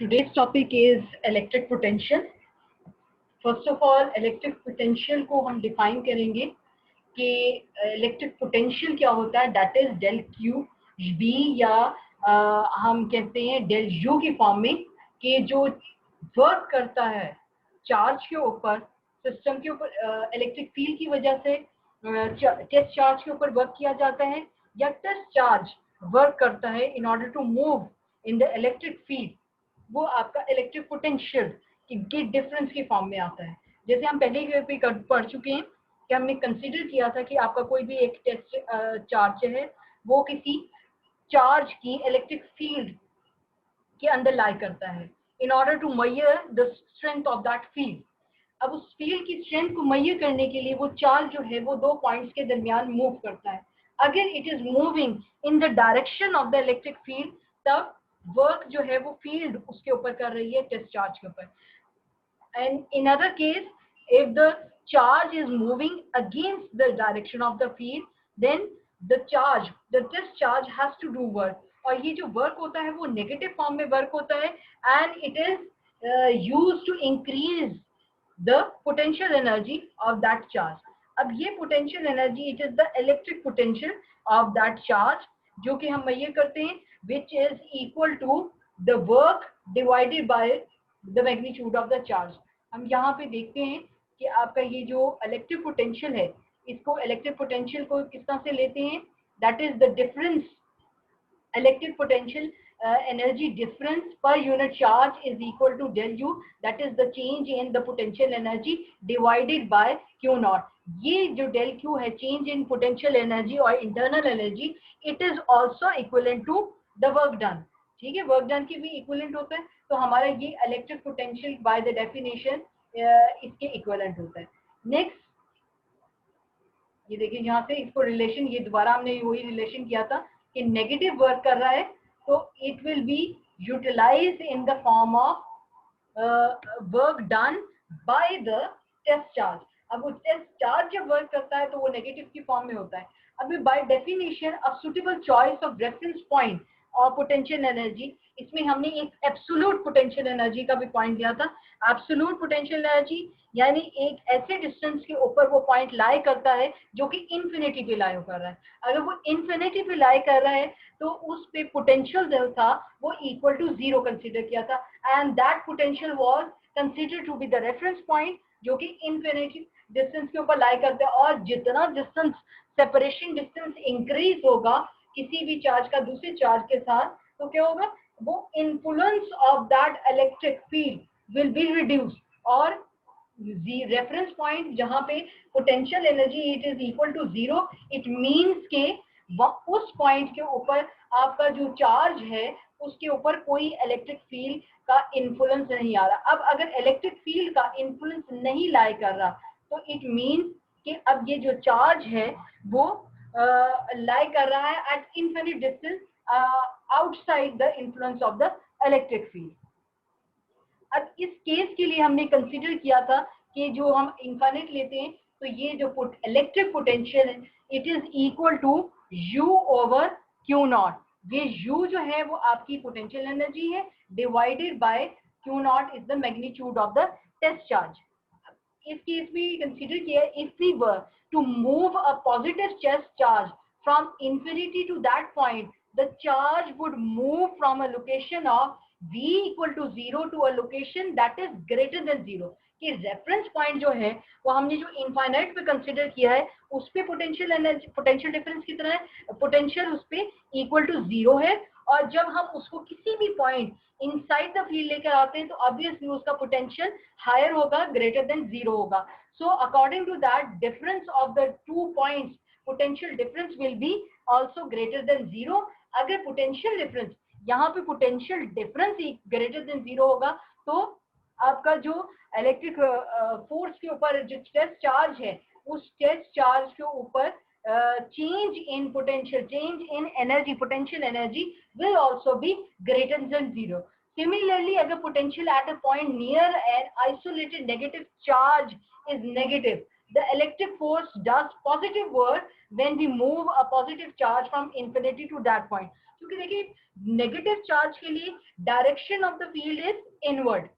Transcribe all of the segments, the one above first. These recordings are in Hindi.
Today's topic is electric potential. First of all, electric potential को हम define करेंगे कि electric potential क्या होता है. That is del Q B या हम कहते हैं del U की फॉर्म में कि जो वर्क करता है चार्ज के ऊपर, सिस्टम के ऊपर इलेक्ट्रिक फील्ड की वजह से टेस्ट चार्ज के ऊपर वर्क किया जाता है या टेस्ट चार्ज वर्क करता है in order to move in the electric field, वो आपका इलेक्ट्रिक पोटेंशियल के डिफरेंस की फॉर्म में आता है. जैसे हम पहले भी पढ़ चुके हैं कि हमने कंसीडर किया था कि आपका कोई भी एक टेस्ट चार्ज है वो किसी चार्ज की इलेक्ट्रिक फील्ड के अंदर लाई करता है in order to measure the strength of that field. अब उस फील्ड की स्ट्रेंथ को मेजर करने के लिए वो चार्ज जो है वो दो पॉइंट्स के दरमियान मूव करता है. अगर it is moving in the direction of the electric field, तब वर्क जो है वो फील्ड उसके ऊपर कर रही है टेस्ट चार्ज के ऊपर. And in other case, if the charge is moving against the direction of the field, then the test charge has to do work. और ये जो वर्क होता है वो नेगेटिव फॉर्म में वर्क होता है and it is used to increase the potential energy of that charge. अब ये potential energy, it is the electric potential of that charge जो कि हम मेजर करते हैं, which is equal to the work divided by the magnitude of the charge. हम यहाँ पे देखते हैं कि आपका ये जो electric potential है, इसको electric potential को किस तरह से लेते हैं, that is the difference electric potential energy difference per unit charge is equal to del U, that is the change in the potential energy divided by Q naught. ये जो del Q है, change in potential energy और internal energy, it is also equivalent to the work done. ठीक है, work done की भी equivalent होता है, तो हमारा ये electric potential by the definition इसके equivalent होता है. Next, ये देखिए यहाँ से इसको रिलेशन, ये दोबारा हमने वही रिलेशन किया था कि नेगेटिव वर्क कर रहा है तो it will be utilize in the form of work done by the test charge. अब वो टेस्ट चार्ज जब वर्क करता है तो वो नेगेटिव की फॉर्म में होता है. अभी by definition a suitable choice of reference point और पोटेंशियल एनर्जी, इसमें हमने एक एब्सोल्यूट पोटेंशियल एनर्जी का भी पॉइंट दिया था. एब्सोल्यूट पोटेंशियल एनर्जी यानी एक ऐसे डिस्टेंस के ऊपर वो पॉइंट लाई करता है जो कि इन्फिनिटी पे लाई कर रहा है. अगर वो इन्फिनिटी पे लाई कर रहा है तो उस पे पोटेंशियल जो था वो इक्वल टू जीरो कंसीडर किया था and that potential was considered to be the reference point जो कि इन्फिनिटी डिस्टेंस के ऊपर लाई करता है. और जितना डिस्टेंस सेपरेशन डिस्टेंस इंक्रीज होगा किसी भी चार्ज का दूसरे चार्ज के साथ, तो क्या होगा, वो influence of that electric field will be reduce. और रेफरेंस पॉइंट जहां पे potential energy it is equal to zero, it means के उस पॉइंट के ऊपर आपका जो चार्ज है उसके ऊपर कोई इलेक्ट्रिक फील्ड का इन्फ्लुएंस नहीं आ रहा. अब अगर इलेक्ट्रिक फील्ड का इन्फ्लुएंस नहीं लाई कर रहा तो इट मींस कि अब ये जो चार्ज है वो लाई कर रहा है at infinite distance outside the influence of the electric field. अब इस केस के लिए हमने कंसीडर किया था कि जो हम इनफाइनाइट लेते हैं तो ये जो इलेक्ट्रिक पोटेंशियल है it is equal to U over Q not. ये U जो है वो आपकी पोटेंशियल एनर्जी है divided by Q not is the magnitude of the test charge. इस केस में कंसीडर किया if we were to move a positive test charge from infinity to that point, the charge would move from a location of V equal to 0 to a location that is greater than 0. कि रेफरेंस पॉइंट जो है वो हमने जो इनफाइनाइट पे कंसीडर किया है उस पे पोटेंशियल एनर्जी, पोटेंशियल डिफरेंस कितना है, पोटेंशियल उस पे इक्वल टू जीरो है. और जब हम उसको किसी भी पॉइंट इनसाइड द फील्ड लेकर आते हैं तो ऑब्वियसली उसका पोटेंशियल हायर होगा, ग्रेटर देन जीरो होगा. So according to that difference of the two points, potential difference will be also greater than zero. अगर पोटेंशियल डिफरेंस यहाँ पे potential difference greater than zero होगा तो आपका जो इलेक्ट्रिक फोर्स के ऊपर जो टेस्ट चार्ज है उस टेस्ट चार्ज के ऊपर change in potential, change in energy, potential energy will also be greater than zero. Similarly अगर potential at a point near an isolated negative charge is negative, the electric force does positive work when we move a positive charge from infinity to that point. क्योंकि देखिए नेगेटिव चार्ज के लिए direction of the field is inward,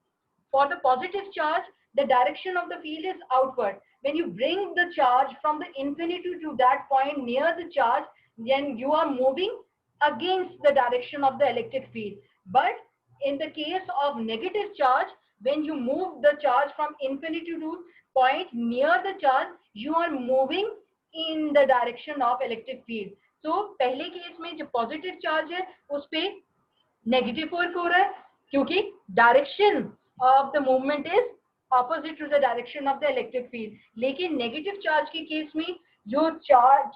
for the positive charge the direction of the field is outward. When you bring the charge from the infinity to that point near the charge, then you are moving against the direction of the electric field. But in the case of negative charge, when you move the charge from infinity to point near the charge, you are moving in the direction of electric field. So पहले केस में जो पॉजिटिव चार्ज है उस पे नेगेटिव वर्क हो रहा है क्योंकि direction of the movement is opposite to the direction of the electric field. लेकिन नेगेटिव चार्ज के केस में जो चार्ज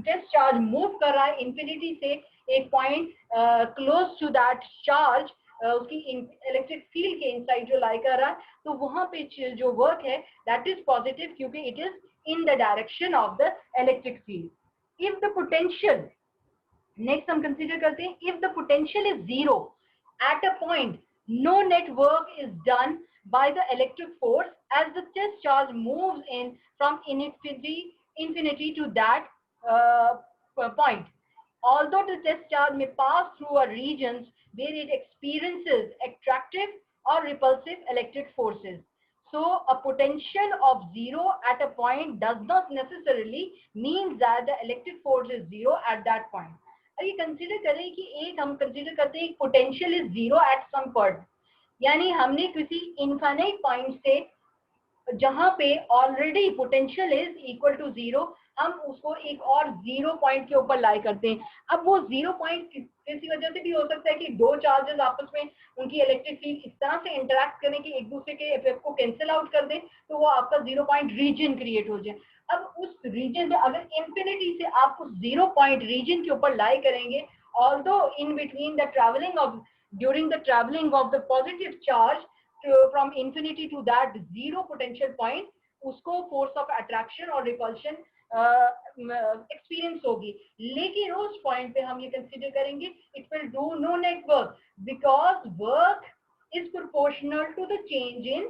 टेस्ट चार्ज मूव कर रहा है इंफिनिटी से एक point close to that charge, उसकी इलेक्ट्रिक फील्ड के इनसाइड जो लाई कर रहा है, तो वहां पे जो वर्क है दैट इज पॉजिटिव क्योंकि it is in the direction of the electric field. If the potential, next हम कंसीडर करते हैं, if the potential is zero at a point, no net work is done by the electric force as the test charge moves in from infinity to that point. Although the test charge may pass through a regions where it experiences attractive or repulsive electric forces. So a potential of zero at a point does not necessarily mean that the electric force is zero at that point. ये कंसीडर करें कि एक हम कंसीडर करते हैं potential is zero at some point, यानी हमने किसी इनफाइनाइट पॉइंट से जहां पे already potential is equal to zero, हम उसको एक और जीरो पॉइंट के ऊपर लाई करते हैं। अब वो जीरो पॉइंट किसी वजह से भी हो सकता है कि दो चार्जेस आपस में उनकी इलेक्ट्रिक फील्ड इस तरह से इंटरेक्ट करें कि एक दूसरे के इफेक्ट को कैंसिल आउट कर दें, तो वो आपका जीरो पॉइंट रीजन क्रिएट हो जाए। अब उस रीजन में अगर इंफिनिटी से आप उस जीरो पॉइंट रीजन के ऊपर लाई करेंगे, although in between the travelling of during the travelling of the positive charge from infinity to that zero potential point, उसको फोर्स ऑफ अट्रैक्शन और रिपल्शन एक्सपीरियंस होगी। लेकिन उस पॉइंट पे हम ये कंसीडर करेंगे it will do no net work because work is proportional to the change in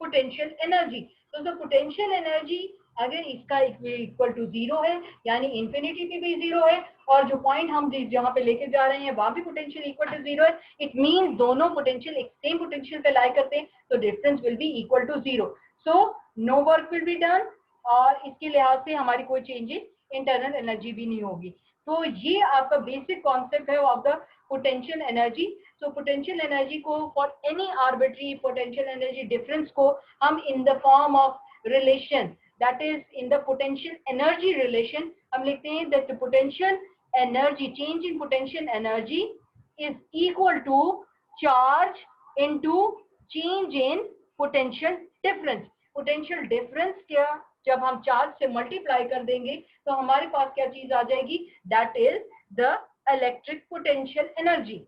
potential energy. तो द पोटेंशियल एनर्जी अगर इसका इक्वल टू जीरो है, यानी इंफिनिटी पे भी जीरो है, और जो पॉइंट हम जहां पे लेके जा रहे हैं वहां भी पोटेंशियल इक्वल टू जीरो है, इट मींस दोनों पोटेंशियल एक सेम पोटेंशियल पे लाई करते हैं, तो difference will be equal to zero. So no work will be done, और इसके लिहाज से हमारी कोई चेंजेस इंटरनल एनर्जी भी नहीं होगी। तो ये आपका बेसिक कॉन्सेप्ट है of the potential energy. So potential energy को for any arbitrary potential energy difference को हम in the form of relation, that is in the potential energy relation, हम लिखते हैं that the potential energy, change in potential energy is equal to charge into change in potential difference। potential difference क्या, जब हम चार्ज से मल्टीप्लाई कर देंगे तो हमारे पास क्या चीज आ जाएगी, that is the electric potential energy।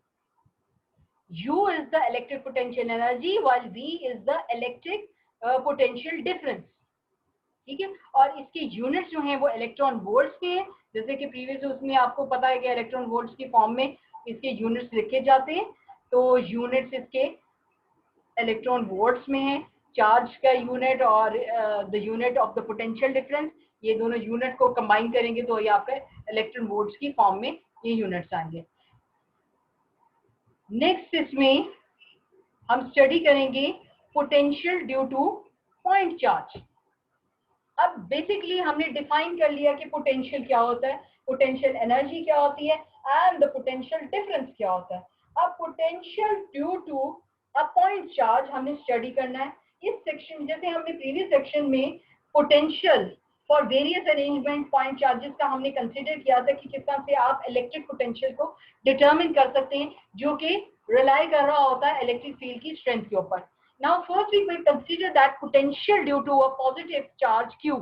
U is the electric potential energy while V is the electric potential difference। ठीक है, और इसके यूनिट्स जो हैं वो इलेक्ट्रॉन वोल्ट्स के हैं, जैसे कि प्रीवियस उसमें आपको पता है कि इलेक्ट्रॉन वोल्ट्स की फॉर्म में इसके यूनिट्स लिखे जाते हैं, तो यूनिट्स इसके इलेक्ट्रॉन वोल्ट्स में है, चार्ज का यूनिट और the unit of the potential difference, ये दोनों यूनिट को कंबाइन करेंगे तो ये आपके इलेक्ट्रॉन वोल्ट्स की फॉर्म में ये यूनिट्स आएंगे। नेक्स्ट इसमें हम स्टडी करेंगे potential due to point charge. अब बेसिकली हमने डिफाइन कर लिया कि पोटेंशियल क्या होता है, पोटेंशियल एनर्जी क्या होती है, एंड द पोटेंशियल डिफरेंस क्या होता है। अब potential due to a point charge हमने स्टडी करना है। इस सेक्शन, जैसे हमने प्रीवियस सेक्शन में potential for various arrangement point charges का हमने कंसिडर किया था कि किस तरह से आप इलेक्ट्रिक पोटेंशियल को डिटरमिन कर सकते हैं, जो कि रिलाई कर रहा होता है इलेक्ट्रिक फील्ड की स्ट्रेंथ के ऊपर। Now first we will consider that potential due to a positive charge Q।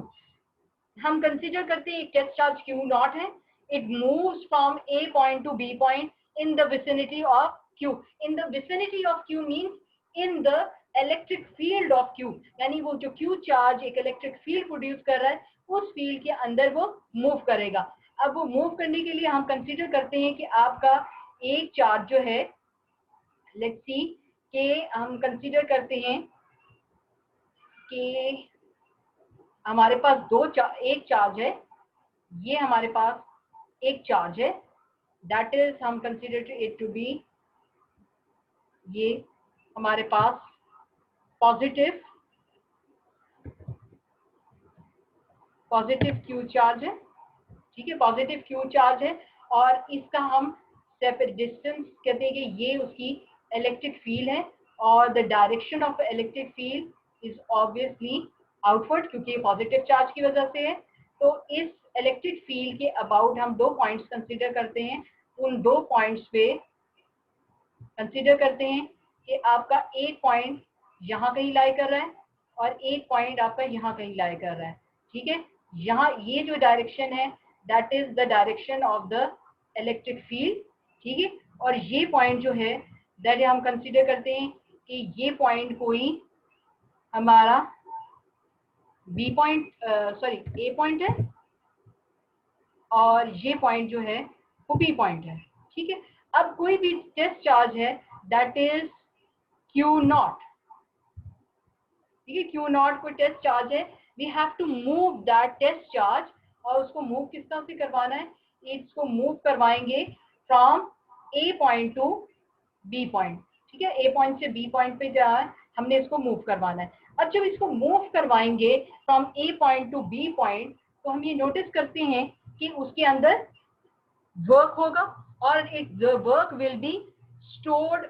हम कंसीडर करते हैं एक टेस्ट चार्ज Q नॉट है, it moves from A point to B point in the vicinity of Q। In the vicinity of Q means in the electric field of Q, यानी वो जो Q चार्ज एक इलेक्ट्रिक फील्ड प्रोड्यूस कर रहा है उस फील्ड के अंदर वो मूव करेगा। अब वो मूव करने के लिए हम कंसीडर करते हैं कि आपका एक चार्ज जो है, लेट्स सी कि हम कंसीडर करते हैं कि हमारे पास एक चार्ज है, ये हमारे पास एक चार्ज है दैट इज हम कंसिडर इट टू बी, ये हमारे पास पॉजिटिव क्यू चार्ज है, ठीक है, पॉजिटिव क्यू चार्ज है, और इसका हम सेपरेट डिस्टेंस कहते हैं कि ये उसकी इलेक्ट्रिक फील्ड है, और the direction of electric field is obviously outward, क्योंकि ये पॉजिटिव चार्ज की वजह से है। तो इस इलेक्ट्रिक फील्ड के अबाउट हम दो पॉइंट्स कंसीडर करते हैं। उन दो पॉइंट्स पे कंसीडर करते हैं कि आपका एक पॉइंट यहाँ कहीं लाई कर रहा है और एक पॉइंट आपका यहाँ कहीं लाई कर रहा है, ठीक है। यहाँ ये जो डायरेक्शन है that is the direction of the electric field, ठीक है। और ये पॉइंट जो है दैट हम कंसीडर करते हैं कि ये पॉइंट कोई हमारा बी पॉइंट सॉरी ए पॉइंट है, और ये पॉइंट जो है वो बी पॉइंट है, ठीक है। अब कोई भी टेस्ट चार्ज है दैट इज क्यू नॉट, ठीक है, क्यू नॉट कोई टेस्ट चार्ज है, we have to move that test charge, और उसको मूव किस तरह से करवाना है, इसको मूव करवाएंगे from A point to B point, ठीक है, ए पॉइंट से बी पॉइंट पे जा हमने इसको मूव करवाना है। अब जब इसको मूव करवाएंगे from A point to B point, तो हम ये नोटिस करते हैं कि उसके अंदर वर्क होगा, और it work will B stored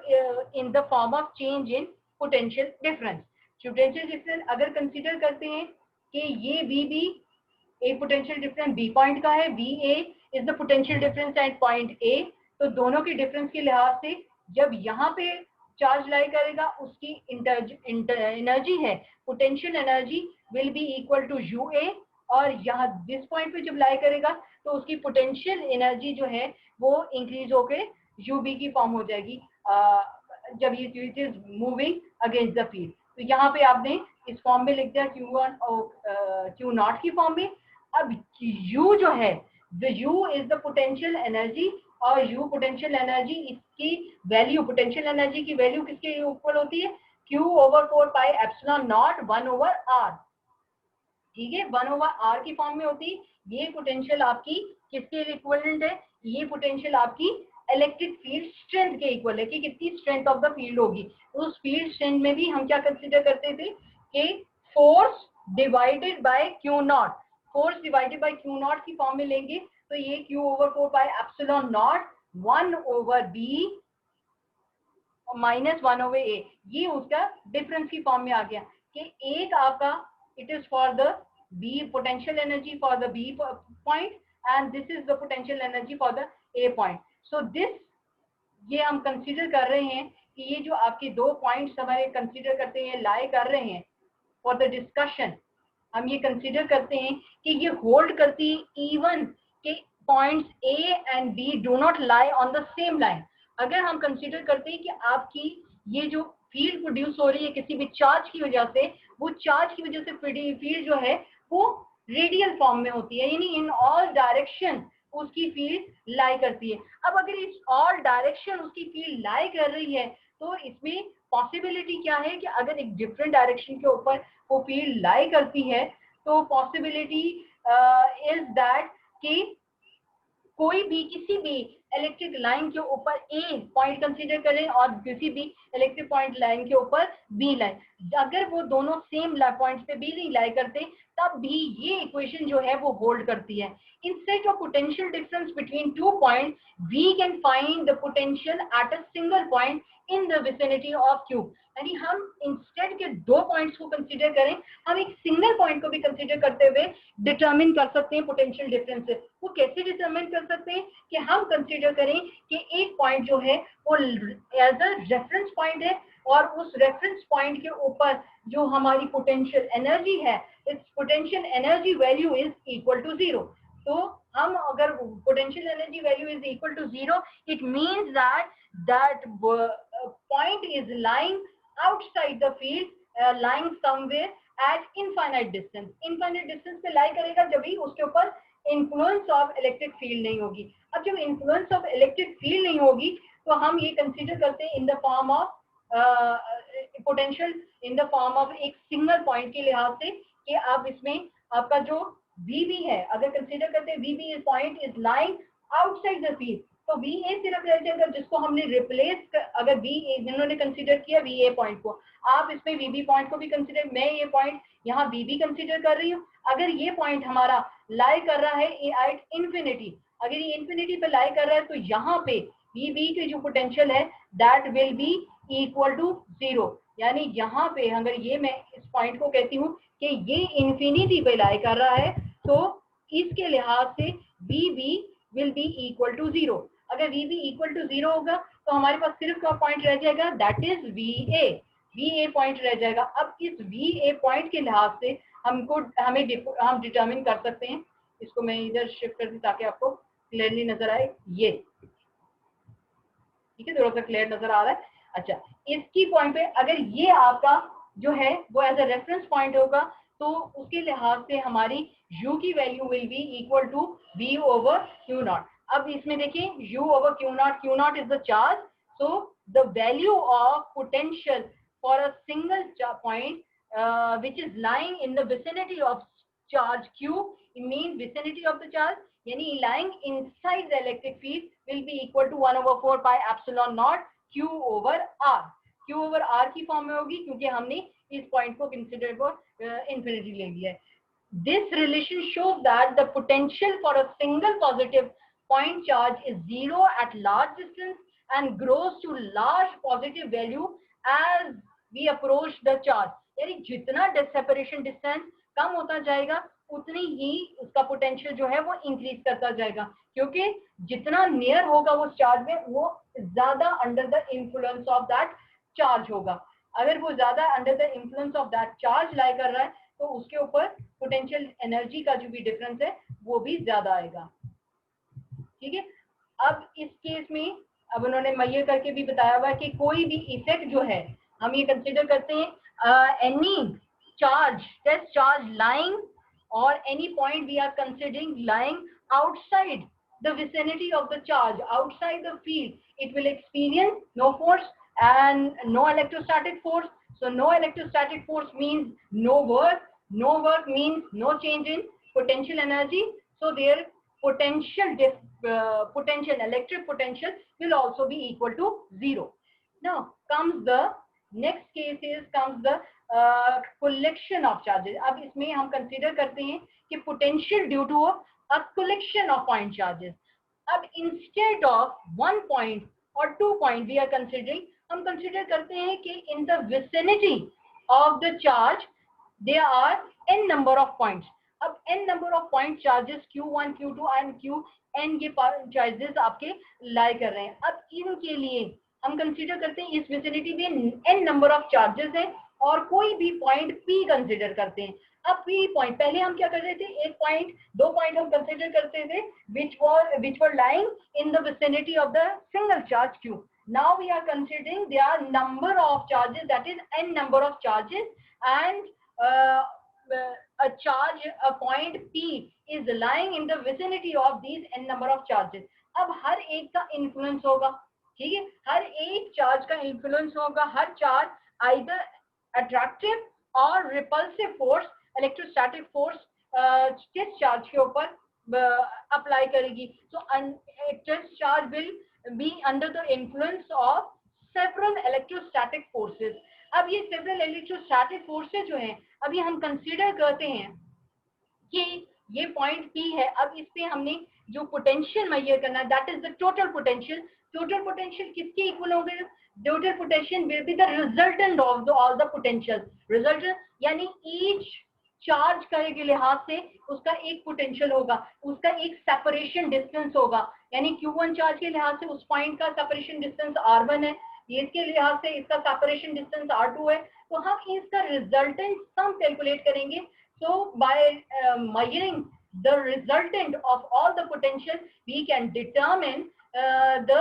in the form of change in potential difference. Potential difference अगर कंसीडर करते हैं कि ये VB एक पोटेंशियल डिफरेंस बी पॉइंट का है, VA is the potential difference at point A, तो दोनों के डिफरेंस के लिहाज से जब यहाँ पे चार्ज लाई करेगा उसकी एनर्जी है, potential energy will be equal to UA, और यहाँ दिस पॉइंट पे जब लाई करेगा तो उसकी पोटेंशियल एनर्जी जो है वो इंक्रीज होके UB की फॉर्म हो जाएगी जब ये it is moving against the field. तो यहाँ पे आपने इस फॉर्म में लिख दिया Q1 और Q नॉट की फॉर्म में। अब U जो है, the U is the potential energy, और U पोटेंशियल एनर्जी, इसकी वैल्यू, पोटेंशियल एनर्जी की वैल्यू किसके इक्वल होती है, Q/4 pi epsilon not 1/r, ठीक है, 1/r की फॉर्म में होती है। ये पोटेंशियल आपकी किसके इक्विवेलेंट है, ये पोटेंशियल आपकी इलेक्ट्रिक फील्ड स्ट्रेंथ के इक्वल है कि कितनी स्ट्रेंथ ऑफ द फील्ड होगी। उस फील्ड स्ट्रेंथ में भी हम क्या कंसीडर करते थे कि force divided by Q not, force divided by Q not की फॉर्म में लेंगे तो ये Q/4 pi epsilon not 1/b minus 1/a, ये उसका डिफरेंस की फॉर्म में आ गया कि एक आपका it is for the B potential energy for the B point and this is the potential energy for the A point. So this ये हम कंसीडर कर रहे हैं कि ये जो आपके दो पॉइंट्स हमारे कंसीडर करते हैं, लाई कर रहे हैं फॉर द डिस्कशन, हम ये कंसीडर करते हैं कि ये होल्ड करती है इवन के points A and B do not lie on the same line. अगर हम कंसीडर करते हैं कि आपकी ये जो फील्ड प्रोड्यूस हो रही है किसी भी चार्ज की वजह से, वो चार्ज की वजह से फील्ड जो है वो रेडियल फॉर्म में होती है, यानी इन ऑल डायरेक्शन उसकी फील्ड लाई करती है। अब अगर इस ऑल डायरेक्शन उसकी फील्ड लाई कर रही है तो इसमें पॉसिबिलिटी क्या है कि अगर एक डिफरेंट डायरेक्शन के ऊपर वो फील्ड लाई करती है तो पॉसिबिलिटी इज दैट कि कोई भी किसी भी इलेक्ट्रिक लाइन के ऊपर ए पॉइंट कंसीडर करें और किसी भी इलेक्ट्रिक पॉइंट लाइन के ऊपर बी लाइन, अगर वो दोनों सेम पॉइंट्स पे बी नहीं लाई करते तब भी ये इक्वेशन जो है वो होल्ड करती है। Instead of potential difference between two point we can find the potential at a single point in the vicinity of Q, यानी हम इंस्टेड के दो पॉइंट्स को कंसीडर करें, हम एक सिंगल पॉइंट को भी कंसीडर करते हुए डिटरमिन कर सकते हैं पोटेंशियल डिफरेंस। वो कैसे डिटरमिन कर सकते हैं कि हम कंसीडर करें कि एक पॉइंट जो है वो एज अ रेफरेंस पॉइंट है और उस रेफरेंस पॉइंट के ऊपर जो हमारी पोटेंशियल एनर्जी है, इस potential energy value is equal to 0। तो हम अगर potential energy value is equal to 0, it means that point is lying outside the field, lying somewhere at infinite distance. Infinite distance पे lie करेगा जब भी उसके ऊपर influence of electric field नहीं होगी। अब जब influence of electric field नहीं होगी तो हम ये consider करते हैं in the form of potential in the form of एक single point के लिहाज से कि आप इसमें आपका जो VB है अगर consider करते हैं VB is point is lying outside the field, तो VA सिर्फ रह जाएगा जिसको हमने रिप्लेस, अगर VA जिन्होंने कंसीडर किया VA पॉइंट को, आप इसमें VB पॉइंट को भी कंसीडर, मैं ये पॉइंट यहाँ BB कंसीडर कर रही हूँ। अगर ये पॉइंट हमारा लाई कर रहा है एट इंफिनिटी, अगर ये इंफिनिटी पे लाई कर रहा है तो यहाँ पे VB की जो पोटेंशियल है that will be equal to 0। यानी यहाँ पे अगर ये मैं इस पॉइंट को कहती हूँ कि ये इंफिनिटी पे लाई कर रहा है, तो इसके लिहाज से VB will be equal to 0। अगर VB इक्वल टू 0 होगा तो हमारे पास सिर्फ का पॉइंट रह जाएगा, दैट इज VA पॉइंट रह जाएगा। अब इस VA पॉइंट के लिहाज से हम डिटरमिन कर सकते हैं, इसको मैं इधर शिफ्ट कर दूं ताकि आपको क्लियरली नजर आए, ये ठीक है, थोड़ा सा क्लियर नजर आ रहा है। अच्छा, इसकी पॉइंट पे अगर ये आपका जो है वो एज अ रेफरेंस पॉइंट होगा तो उसके लिहाज से हमारी u की value will be equal to v over Q not. अब इसमें देखिए u over Q not is the charge, so the value of potential for a single point which is lying in the vicinity of charge q, it means vicinity of the charge, yani lying inside the electric field will be equal to 1 over 4 pi epsilon naught q over r। q over r की फॉर्म में होगी क्योंकि हमने इस पॉइंट को कंसीडर फॉर इंफिनिटी ले लिया है। This relation shows that the potential for a single positive point charge is 0 at large distance and grows to large positive value as we approach the charge। यानी जितना सेपरेशन डिस्टेंस कम होता जाएगा उतनी ही उसका पोटेंशियल जो है वो इंक्रीज करता जाएगा, क्योंकि जितना नियर होगा वो चार्ज में वो ज्यादा under the influence of that charge होगा। अगर वो ज्यादा under the influence of that charge lie कर रहा है तो उसके ऊपर पोटेंशियल एनर्जी का जो भी डिफरेंस है वो भी ज्यादा आएगा। ठीक है, अब इस केस में अब उन्होंने मैयर करके भी बताया हुआ है कि कोई भी इफेक्ट जो है हम ये कंसीडर करते हैं any charge test charge lying और any point we are considering lying outside the vicinity of the charge, outside the field, it will experience no force and no electrostatic force. So no electrostatic force means no work, no work means no change in potential energy, so their potential electric potential will also be equal to 0. Now comes the next case is comes the collection of charges। अब इसमें हम कंसीडर करते हैं कि potential due to a collection of point charges। अब instead of 1 point or 2 point we are considering, हम consider करते हैं कि in the vicinity of the charge there are n number of points। अब n number of point charges q1 q2 and qn ये charges आपके lie कर रहे हैं। अब इनके लिए हम कंसीडर करते हैं इस विसिनिटी में n नंबर ऑफ चार्जेस हैं और कोई भी पॉइंट p कंसीडर करते हैं। अब p पॉइंट पहले हम क्या कर रहे थे, एक पॉइंट दो पॉइंट हम कंसीडर करते थे which were lying in the vicinity of the single charge q। Now we are considering there are number of charges, that is n number of charges, and a point p is lying in the vicinity of these n number of charges। अब हर एक का इन्फ्लुएंस होगा, ठीक है, हर एक चार्ज का इन्फ्लुएंस होगा, हर चार्ज आइदर अट्रैक्टिव और रिपल्सिव फोर्स इलेक्ट्रोस्टैटिक फोर्स किस चार्ज के ऊपर अप्लाई करेगी। So test charge will be under the influence of several electrostatic forces. अब ये सेवरल इलेक्ट्रोस्टैटिक फोर्सेस जो हैं अभी हम कंसीडर करते हैं कि ये पॉइंट P है। अब इस पे हमने जो पोटेंशियल मेजर करना है that is the total potential. Total potential किसके इक्वल होगा, total potential will be the resultant of all the potential. Resultant यानी ईच चार्ज के लिहाज से उसका एक पोटेंशियल होगा, उसका एक सेपरेशन डिस्टेंस होगा, यानी Q1 चार्ज के लिहाज से उस पॉइंट का सेपरेशन डिस्टेंस R1 है, इसके लिहाज से इसका सेपरेशन डिस्टेंस R2 है। तो हम इसका रिजल्टेंट सम कैलकुलेट करेंगे। So by measuring the resultant of all the potential, we can determine the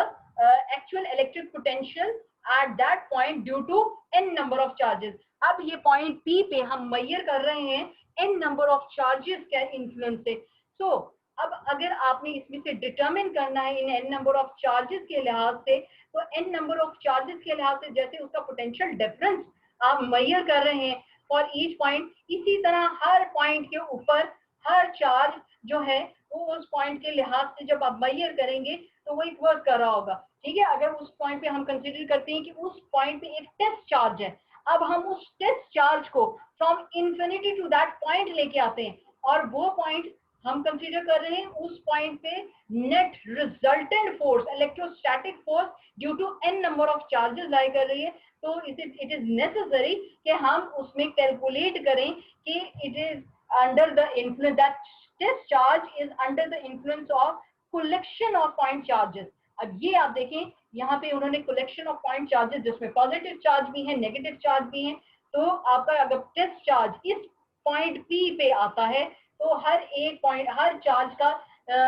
actual electric potential at that point due to n number of charges। अब ये point P पे हम measure कर रहे हैं n number of charges के influence से। So अब अगर आपने इसमें से determine करना है इन n number of charges के लिहाज से, तो n number of charges के लिहाज से जैसे उसका potential difference आप measure कर रहे हैं फॉर ईच पॉइंट, इसी तरह हर पॉइंट के ऊपर हर चार्ज जो है वो उस पॉइंट के लिहाज से जब आप मेजर करेंगे तो वो एक वर्क कर रहा होगा, ठीक है। अगर उस पॉइंट पे हम कंसीडर करते हैं कि उस पॉइंट पे एक टेस्ट चार्ज है, अब हम उस टेस्ट चार्ज को from infinity to that point लेके आते हैं, और वो पॉइंट हम कंसीडर कर रहे हैं, उस पॉइंट पे net resultant force, electrostatic force due to n number of charges lie कर रही है। तो इट इज नेसेसरी कि हम उसमें कैलकुलेट करें कि it is under the influence, that test charge is under the influence of collection of point charges. अब ये आप देखें, यहाँ पे उन्होंने कलेक्शन ऑफ पॉइंट चार्जेस, जिसमें पॉजिटिव चार्ज भी है, नेगेटिव चार्ज भी है। तो आपका अगर टेस्ट चार्ज इस पॉइंट P पे आता है, तो हर एक पॉइंट, हर चार्ज का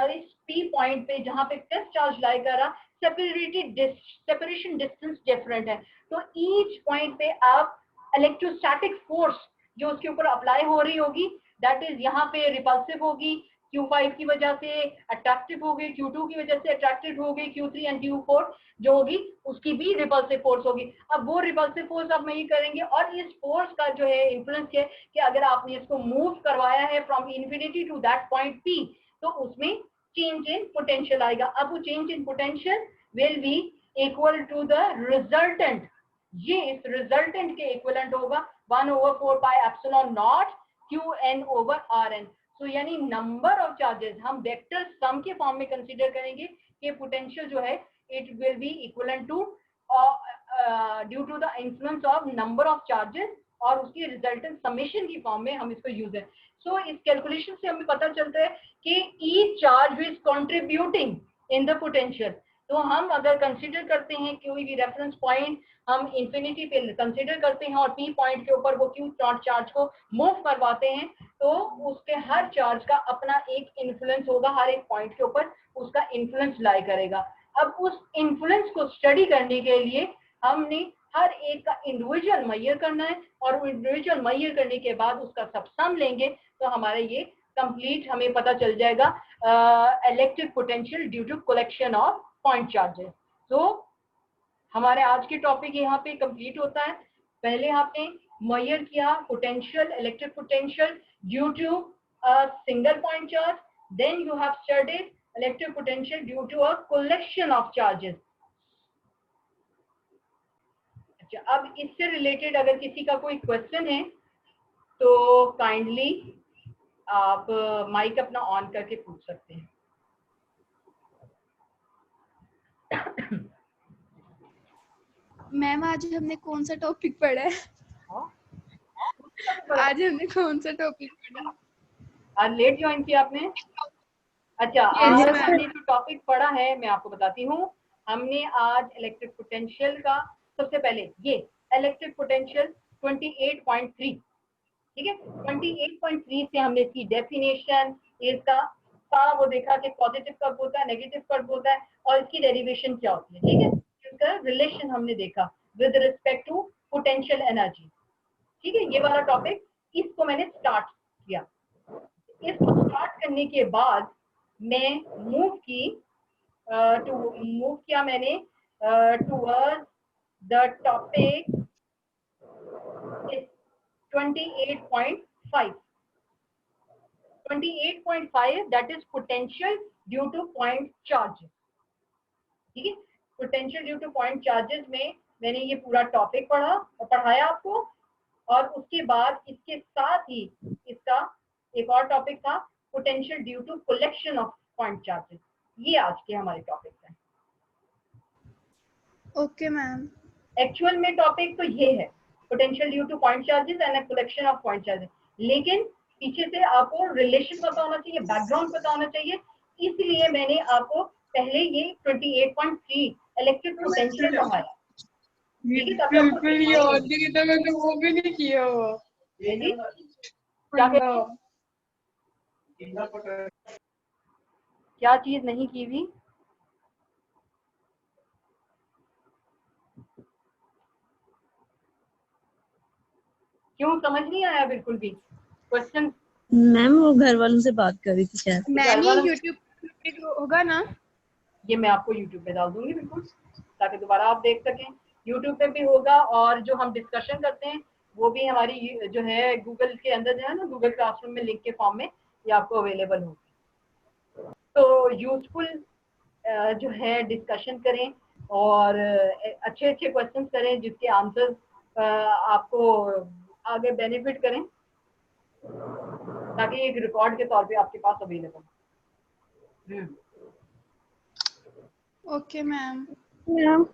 इस P पॉइंट पे जहां पे टेस्ट चार्ज लाई कर रहा, सेपरेशन डिस्टेंस डिफरेंट है। तो ईच पॉइंट पे आप इलेक्ट्रोस्टैटिक फोर्स जो उसके ऊपर अप्लाई हो रही होगी, दैट इज यहाँ पे रिपल्सिव होगी, Q5 की वजह से अट्रैक्टिव होगी, Q2 की वजह से अट्रैक्टिव होगी, Q3 एंड Q4 जो होगी उसकी भी रिपल्सिव फोर्स होगी। अब वो रिपल्सिव फोर्स आप नहीं करेंगे, और इस फोर्स का जो है इन्फ्लुएंस है कि अगर आपने इसको मूव करवाया है from infinity to that point P, तो उसमें चेंज इन पोटेंशियल आएगा। अब वो change in potential will be equal to the resultant, ये इस रिजल्टेंट के इक्विवेलेंट होगा 1/4 pi epsilon not Qn over Rn। तो यानी नंबर ऑफ चार्जेस हम वेक्टर सम के फॉर्म में कंसीडर करेंगे कि पोटेंशियल जो है it will be equivalent to due to the influence of number of charges, और उसकी रिजल्टेंट समेशन की फॉर्म में हम इसको यूज है। सो इस कैलकुलेशन से हमें पता चलता है कि each charge is contributing in the potential. तो हम अगर कंसीडर करते हैं कोई भी रेफरेंस पॉइंट हम इंफिनिटी पे कंसीडर करते हैं और P पॉइंट के ऊपर वो Q चार्ज को मूव करवाते हैं, तो उसके हर चार्ज का अपना एक इन्फ्लुएंस होगा, हर एक पॉइंट के ऊपर उसका इन्फ्लुएंस लाई करेगा। अब उस इन्फ्लुएंस को स्टडी करने के लिए हमने हर एक का इंडिविजुअल मेजर करना है, और इंडिविजुअल मेजर करने के बाद उसका सब सम लेंगे, तो हमारे ये कंप्लीट हमें पता चल जाएगा electric potential due to collection of point charges. तो हमारे आज के टॉपिक यहाँ पे कंप्लीट होता है। पहले आपने मेजर किया potential, electric potential due to a single point charge, then you have studied electric potential due to a collection of charges. अच्छा, अब इससे रिलेटेड अगर किसी का कोई क्वेश्चन है तो काइंडली आप माइक अपना ऑन करके पूछ सकते हैं। मैम आज हमने कौन सा टॉपिक पढ़ा है? आज हमने कौन सा टॉपिक पढ़ा? आज लेट ज्वाइन किया आपने? अच्छा, Yes, आज ma'am. हमने जो टॉपिक पढ़ा है मैं आपको बताती हूँ। हमने आज इलेक्ट्रिक पोटेंशियल का, सबसे पहले ये इलेक्ट्रिक पोटेंशियल 28.3, ठीक है, 28.3 से हमने इसकी डेफिनेशन, इसका सारा वो देखा कि पॉजिटिव कब होता है, नेगेटिव कब होता है, और इसकी डेरिवेशन क्या होती है, ठीक है। इसका रिलेशन हमने देखा with respect to potential energy, ठीक है। ये वाला टॉपिक, इसको मैंने स्टार्ट किया। इसको स्टार्ट करने के बाद मैं मूव किया मैंने towards the topic 28.5 that is potential due to point charges, ठीक है। Potential due to point charges में मैंने ये पूरा टॉपिक पढ़ा और पढ़ाया आपको, और उसके बाद इसके साथ ही इसका एक और टॉपिक था potential due to collection of point charges. ये आज के हमारे टॉपिक हैं। Okay ma'am. एक्चुअल में टॉपिक तो ये है potential due to point charges and collection of point charges, लेकिन पीछे से आपको रिलेशन पता होना चाहिए, बैकग्राउंड पता होना चाहिए, इसलिए मैंने आपको पहले ये 28.3 इलेक्ट्रिक पोटेंशियल पढ़ाया। बिल्कुल ये होती है, तो मैंने वो भी नहीं किया वो। क्या चीज नहीं की हुई? क्यों, समझ नहीं आया बिल्कुल भी क्वेश्चन? मैम वो घर वालों से बात कर रही थी शायद। मैम ये YouTube होगा ना? ये मैं आपको YouTube पे डाल दूंगी बिल्कुल, ताकि दोबारा आप देख सकें। YouTube पे भी होगा, और जो हम डिस्कशन करते हैं वो भी हमारी जो है गूगल के अंदर जो है ना, गूगल क्लासरूम में लिंक के फॉर्म में ये आपको अवेलेबल होगी। तो यूजफुल जो है डिस्कशन करें और अच्छे अच्छे क्वेश्चन करें जिसके आंसर आपको आगे बेनिफिट करें, ताकि एक रिकॉर्ड के तौर पे आपके पास अवेलेबल। Okay ma'am. मैम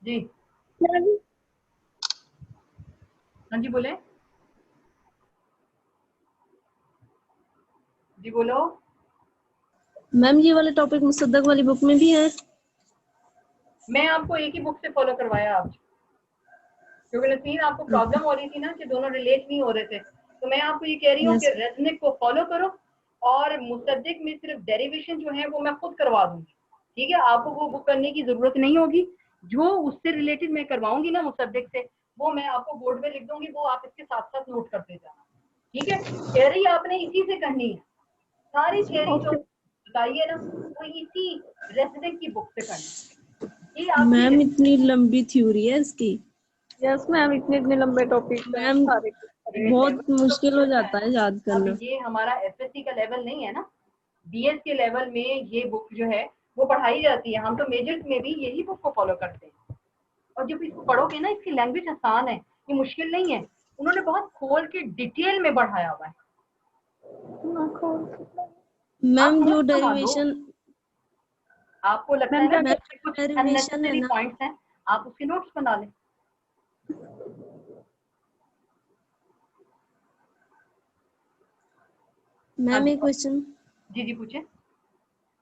जी मैम हाँ जी बोले, जी बोलो। मैम ये वाला टॉपिक मुसद्दक वाली बुक में भी है? मैं आपको एक ही बुक से फॉलो करवाया आज, क्योंकि नसीर आपको प्रॉब्लम हो रही थी ना कि दोनों रिलेट नहीं हो रहे थे, तो मैं आपको ये कह रही हूँ कि रेजनिक को फॉलो करो और मुसद्दिक में सिर्फ डेरिवेशन जो है वो मैं खुद करवा दूंगी, ठीक है? आपको वो बुक करने की जरूरत नहीं होगी। जो उससे रिलेटेड मैं करवाऊंगी ना मुसद्दिक से, वो मैं आपको बोर्ड में लिख दूंगी, वो आप इसके साथ साथ नोट करते जाना, ठीक है? थियरी आपने इसी से करनी है, सारी थियरी जो बताइए ना वो इसी रेजनिक की बुक से करनी। ये आपकी मैम इतनी लंबी थ्योरी है इसकी। यस मैम, इतने इतने लंबे टॉपिक मैम बहुत मुश्किल हो जाता है याद करना। अब ये हमारा एफएससी का लेवल नहीं है ना, बीएस के लेवल में ये बुक जो है वो पढ़ाई जाती है। हम तो मेजर्स में भी यही बुक को फॉलो करते हैं, और जब इसको पढ़ोगे ना इसकी लैंग्वेज आसान है, ये मुश्किल नहीं है, उन्होंने बहुत खोल के डिटेल में बढ़ाया हुआ है। मैम जो नोट्स बना लो। डेरिवेशन आपको लगता है ना मैम कि कुछ डेरिवेशन है अननेसेसरी ना, पॉइंट्स हैं, आप उसके नोट्स बना लें। मैम एक क्वेश्चन। जी जी पूछे।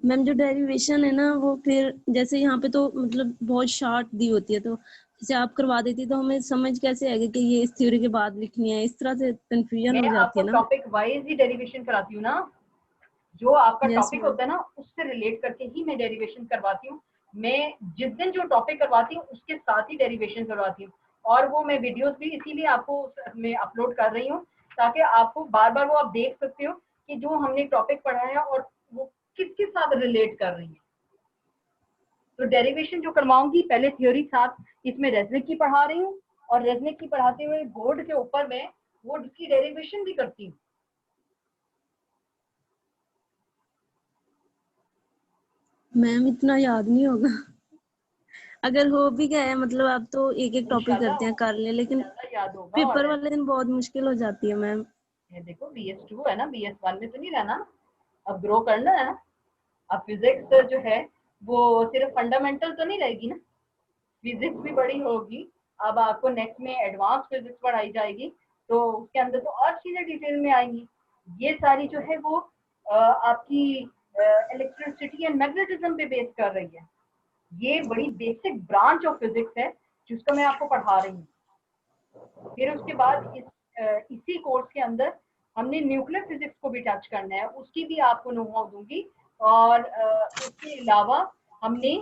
मैम जो डेरिवेशन है ना वो फिर जैसे यहाँ पे तो मतलब बहुत शॉर्ट दी होती है, तो जैसे आप करवा देती तो हमें समझ कैसे आएगा कि ये इस थ्योरी के बाद लिखनी है? इस तरह से कंफ्यूजन मैं हो जाती आपको है ना। टॉपिक वाइज ही डेरिवेशन कराती हूँ ना, जो आपका यस टॉपिक मैम। होता है ना उससे रिलेट करके ही मैं डेरिवेशन करवाती हूँ। मैं जिस दिन जो टॉपिक करवाती हूँ उसके साथ ही डेरिवेशन करवाती हूँ, और वो मैं वीडियोस भी इसीलिए आपको मैं अपलोड कर रही हूँ, ताकि आपको बार बार वो आप देख सकते हो कि जो हमने टॉपिक पढ़ाया और वो किसके साथ रिलेट कर रही है। तो डेरिवेशन जो करवाऊंगी पहले थ्योरी साथ इसमें रेजनिक की पढ़ा रही हूँ, और रेजनिक की पढ़ाते हुए बोर्ड के ऊपर मैं वो की डेरिवेशन भी करती हूँ। मैम इतना याद नहीं होगा। अगर हो भी गया है मतलब आप तो एक एक टॉपिक इंशाल्लाह करते हैं कर ले, लेकिन इंशाल्लाह याद होगा। पेपर और वाले दिन बहुत मुश्किल हो जाती है मैम। ये देखो BS2 है ना, BS1 में तो नहीं रहना, अब ग्रो करना है ना। अब फिजिक्स जो है वो सिर्फ फंडामेंटल तो नहीं रहेगी ना, फिजिक्स भी बड़ी होगी। अब आपको नेक्स्ट में एडवांस फिजिक्स पढ़ाई जाएगी, तो उसके अंदर तो और चीजें डिटेल में आएंगी। ये सारी जो है वो आपकी इलेक्ट्रिसिटी एंड मैग्नेटिज्म पे बेस कर रही है। ये बड़ी बेसिक ब्रांच ऑफ फिजिक्स है जिसको मैं आपको पढ़ा रही हूँ। फिर उसके बाद इसी कोर्स के अंदर हमने न्यूक्लियर फिजिक्स को भी टच करना है, उसकी भी आपको नो हाउ दूंगी। और उसके अलावा हमने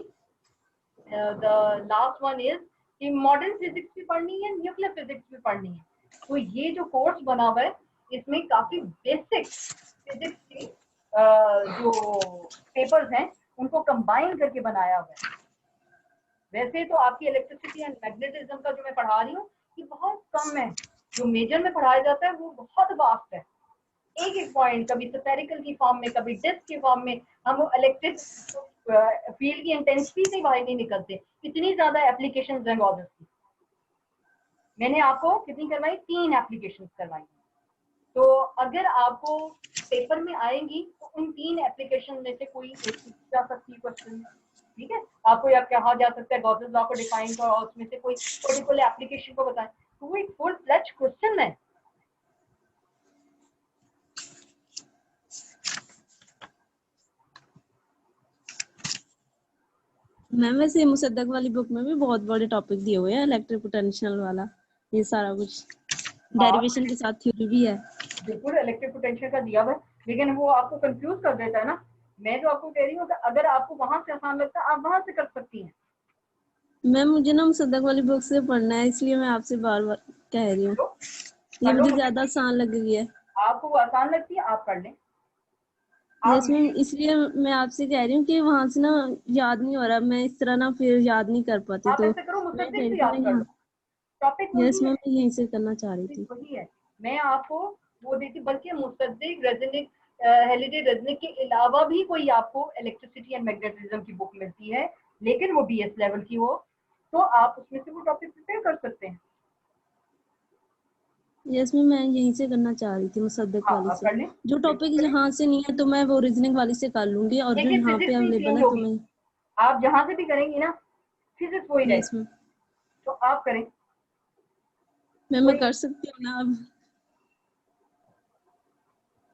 द लास्ट वन इज कि मॉडर्न फिजिक्स भी पढ़नी है, न्यूक्लियर फिजिक्स भी पढ़नी है। तो ये जो कोर्स बना हुआ है इसमें काफी बेसिक फिजिक्स की जो पेपर्स हैं उनको कंबाइन करके बनाया हुआ है। वैसे तो आपकी इलेक्ट्रिसिटी एंड मैग्नेटिज्म का जो मैं पढ़ा रही हूँ ये बहुत कम है, जो मेजर में पढ़ाया जाता है वो बहुत वास्ट है। एक एक पॉइंट कभी स्फेरिकल की फॉर्म में, कभी डिस्क की फॉर्म में, हम इलेक्ट्रिक फील्ड की इंटेंसिटी से बाहर नहीं निकलते। कितनी ज्यादा एप्लीकेशन हैं गॉगल्स की। मैंने आपको कितनी करवाई? 3 एप्लीकेशन करवाई। तो अगर आपको पेपर में आएंगी तो उन 3 एप्लीकेशन में से कोई एक जा सकती है क्वेश्चन में, ठीक है? आपको या कहा जा सकता है गॉसेस लॉ को डिफाइन करो और उसमें से कोई पर्टिकुलर एप्लीकेशन को बताएं, तो वो एक फुल फ्लेज क्वेश्चन है। मैम वैसे मुसद्दक वाली बुक में भी बहुत बड़े टॉपिक दिए हुए हैं, इलेक्ट्रिक पोटेंशियल वाला ये सारा कुछ डेरिवेशन के साथ थ्योरी भी है। बिल्कुल इलेक्ट्रिक पोटेंशियल का दिया हुआ है, लेकिन वो आपको कंफ्यूज कर देता है ना। मैं जो आपको कह रही हूँ कि अगर आपको वहां से आसान लगता है आप वहां से कर सकती हैं। मैम मुझे ना मुसद्दक वाली बुक से पढ़ना है, इसलिए मैं आपसे बार बार कह रही हूँ। ये मुझे ज्यादा आसान लग रही है। आपको वो आसान लगती है आप कर लें। यस मैम, इसलिए मैं आपसे कह रही हूँ कि वहां से ना याद नहीं हो रहा, मैं इस तरह ना फिर याद नहीं कर पाती, आप तो ऐसे करो मैं कह मुसद्दिक रही से थी याद मैं कर यहाँ। लो, टॉपिक यस वही है, मैम मैं यहीं से करना चाह रही थी। वही है। मैं आपको वो देती, बल्कि मुसद्दिक रेजनिक हेलिडे रेजनिक के अलावा भी कोई आपको इलेक्ट्रिसिटी एंड मैग्नेटिज्म की बुक मिलती है, लेकिन वो BS लेवल की हो, तो आप उसमें से वो टॉपिक प्रिपेयर कर सकते हैं। यस मैम, मैं यहीं से करना चाह रही थी मुसद्दक हाँ, वाली आप से। कर लें। जो टॉपिक यहाँ से नहीं है तो मैं वो रीजनिंग वाली से कर लूंगी, और जो देखिए यहाँ पे फिजिक्स नहीं अवेलेबल चेंज है तो होगी, मैं। आप जहां से भी करेंगी ना फिजिक्स वही यस रहेगी, मैम, तो आप करें। मैं कोई कर सकती हूँ ना अब।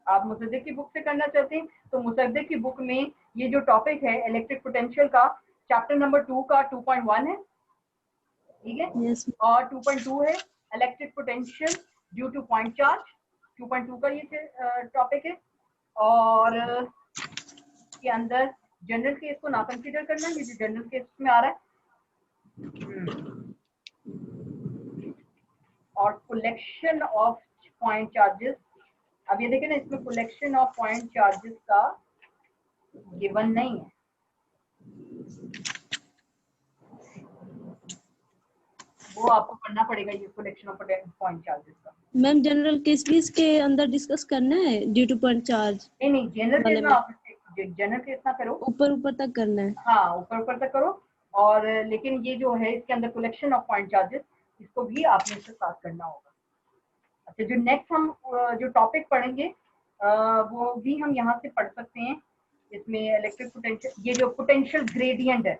आप मुसद्दिक की बुक से करना चाहते हैं तो मुसद्दिक की बुक में ये जो टॉपिक है इलेक्ट्रिक पोटेंशियल का, चैप्टर नंबर 2 का 2.1 है, ठीक है, यस और 2.2 है electric potential due to point charge. 2.2 का ये टॉपिक है, और के अंदर जनरल केस को ना कंसीडर करना, ये जो जनरल केस में आ रहा है, और कलेक्शन ऑफ पॉइंट चार्जेस। अब ये देखें ना, इसमें कलेक्शन ऑफ पॉइंट चार्जेस का गिवन नहीं है, वो आपको करना पड़ेगा ये कलेक्शन ऑफ पॉइंट चार्जेस का। मैम, जनरल केस भी इसके अंदर डिस्कस करना है ड्यू टू पॉइंट चार्ज नहीं, जनरल केस वाले में में? आप जनरल केस ना करो, ऊपर ऊपर तक करना है? हाँ ऊपर ऊपर तक करो, और लेकिन ये जो है इसके अंदर कलेक्शन ऑफ पॉइंट चार्जेस, इसको भी आपने इसके साथ करना होगा। अच्छा, जो नेक्स्ट हम जो टॉपिक पढ़ेंगे वो भी हम यहाँ से पढ़ सकते हैं। इसमें इलेक्ट्रिक पोटेंशियल, ये जो पोटेंशियल ग्रेडियंट है,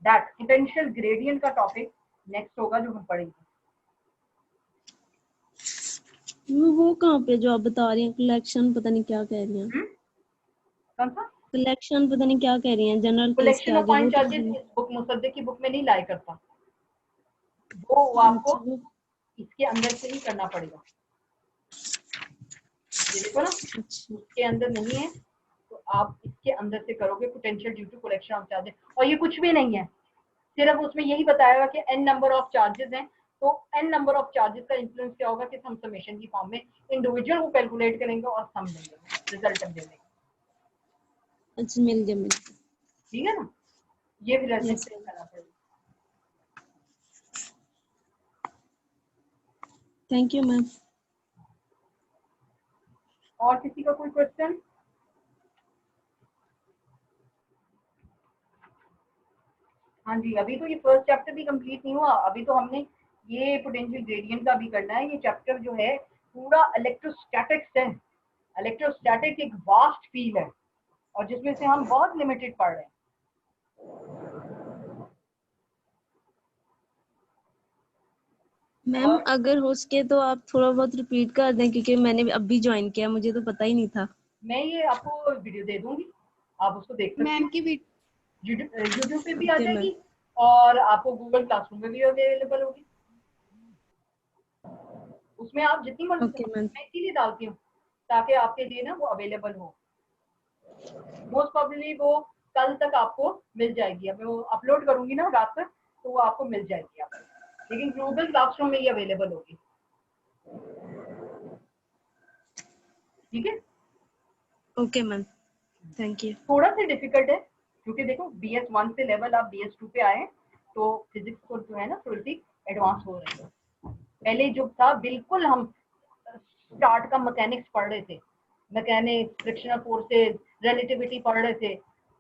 दैट पोटेंशियल ग्रेडियंट का टॉपिक नेक्स्ट होगा जो हम पढ़ेंगे। वो कहाँ पे जो आप बता रही हैं, कलेक्शन पता नहीं क्या कह रही हैं, कौन सा कलेक्शन पता नहीं क्या कह रही हैं, जनरल केस के कलेक्शन ऑफ आगे वो पॉइंट तो चार्जेस इस बुक मुसद्दिक की बुक में नहीं लाई करता, वो आपको अच्छा, वो इसके अंदर से ही करना पड़ेगा। ये देखो ना, अच्छा। इसके अंदर नहीं है, तो आप इसके अंदर से करोगे potential due to collection of charges, और ये कुछ भी नहीं है, सिर्फ उसमें यही बताया कि n नंबर ऑफ चार्जेस हैं, तो n नंबर ऑफ चार्जेस का इन्फ्लुएंस क्या होगा कि हम समेशन की फॉर्म में इंडिविजुअल को कैलकुलेट करेंगे और सम देंगे, रिजल्टेंट दे देंगे। अच्छा, मिल गया। ठीक है ना, ये भी रेजनेट यस से करना पड़ेगा। Thank you ma'am. और किसी का कोई क्वेश्चन? हाँ जी, अभी तो ये फर्स्ट चैप्टर भी कंप्लीट नहीं हुआ, अभी तो हमने ये पोटेंशियल ग्रेडियंट का भी करना है। ये चैप्टर जो है पूरा इलेक्ट्रोस्टैटिक्स है। इलेक्ट्रोस्टैटिक एक वास्ट फील्ड है और जिसमें से हम बहुत लिमिटेड पढ़ रहे हैं। मैम, अगर हो सके तो आप थोड़ा बहुत रिपीट कर दें, क्योंकि मैंने अभी ज्वाइन किया, मुझे तो पता ही नहीं था। मैं ये आपको वीडियो दे दूंगी, आप उसको देख सकते मैम हैं, की यूट्यूब पे भी आ ओके मैम। जाएगी और आपको गूगल क्लासरूम में भी अवेलेबल होगी। उसमें आप जितनी मर्जी, ओके मैम। मैं इसीलिए डालती हूँ ताकि आपके लिए ना वो अवेलेबल हो। मोस्ट प्रोबेबली वो कल तक आपको मिल जाएगी, अब मैं वो अपलोड करूंगी ना रात तक, तो वो आपको मिल जाएगी आपको, लेकिन गूगल क्लासरूम में ये अवेलेबल होगी। ठीक है, ओके मैम, थैंक यू। थोड़ा सा डिफिकल्ट है क्योंकि देखो BS1 से लेवल आप BS2 पे आए, तो फिजिक्स को जो है ना थोड़ी सी एडवांस हो रही है। पहले जो था बिल्कुल हम स्टार्ट का मैकेनिक्स पढ़ रहे थे, मैकेनिक्स, फ्रिक्शनल फोर्सेस, रिलेटिविटी पढ़ रहे थे,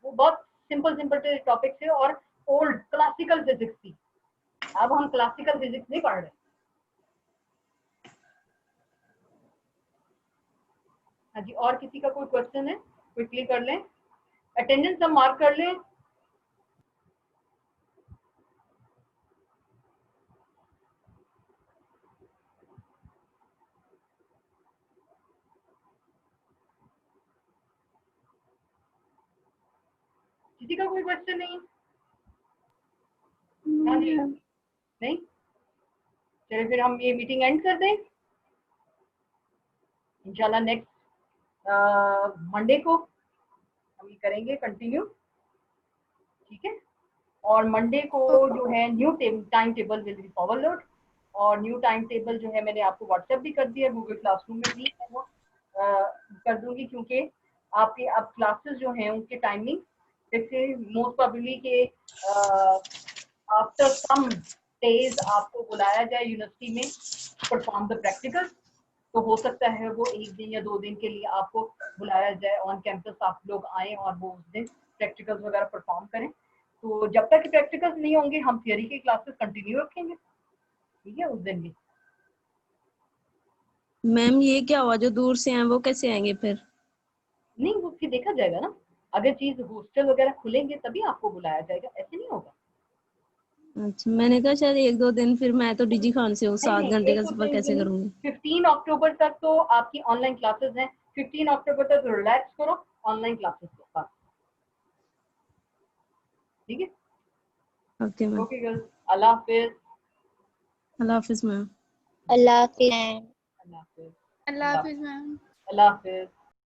वो बहुत सिंपल सिंपल टॉपिक थे और ओल्ड क्लासिकल फिजिक्स थी। अब हम क्लासिकल फिजिक्स नहीं पढ़ रहे। हाँ जी, और किसी का कोई क्वेश्चन है? क्विकली कर लें, अटेंडेंस हम मार्क कर लें। किसी का कोई क्वेश्चन नहीं? हाँ जी, नहीं, चलिए फिर हम ये मीटिंग एंड कर दें। इंशाल्लाह नेक्स्ट मंडे को हम ये करेंगे कंटिन्यू, ठीक है। और मंडे को जो है new time table will be forward, और न्यू टाइम टेबल जो है मैंने आपको व्हाट्सएप भी कर दिया, गूगल क्लासरूम में भी मैं वो कर दूंगी, क्योंकि आपके अब क्लासेस जो हैं उनके टाइमिंग जैसे मोस्ट प्रोबेबली के आफ्टर सम डेज आपको बुलाया जाए यूनिवर्सिटी में परफॉर्म द प्रैक्टिकल, तो हो सकता है वो 1 दिन या 2 दिन के लिए आपको बुलाया जाए ऑन कैंपस, आप लोग आए और वो उस दिन प्रैक्टिकल्स वगैरह परफॉर्म करें। तो जब तक प्रैक्टिकल्स नहीं होंगे हम थियोरी की क्लासेस कंटिन्यू रखेंगे, ठीक है, उस दिन भी। मैम ये क्या हुआ, जो दूर से हैं वो कैसे आएंगे फिर? नहीं वो फिर देखा जाएगा ना, अगर चीज हॉस्टल वगैरह खुलेंगे तभी आपको बुलाया जाएगा, ऐसे नहीं होगा। अच्छा, मैंने कहा शायद 1-2 दिन, फिर मैं तो डिजी खान से हूँ, 7 नहीं घंटे एक का दो सफर दिन भी कैसे नहीं, करूंगी? 15 अक्टूबर तक तो आपकी ऑनलाइन क्लासेस हैं। 15 अक्टूबर तक रिलैक्स करो, ऑनलाइन क्लासेस के बाद, ठीक है। Okay ma'am. ओके गर्ल्स, अल्लाह हाफिज। अल्लाह हाफिज मैम। अल्लाह हाफिज। अल्लाह हाफिज। अल्लाह हाफिज मैम। अल्लाह हाफिज।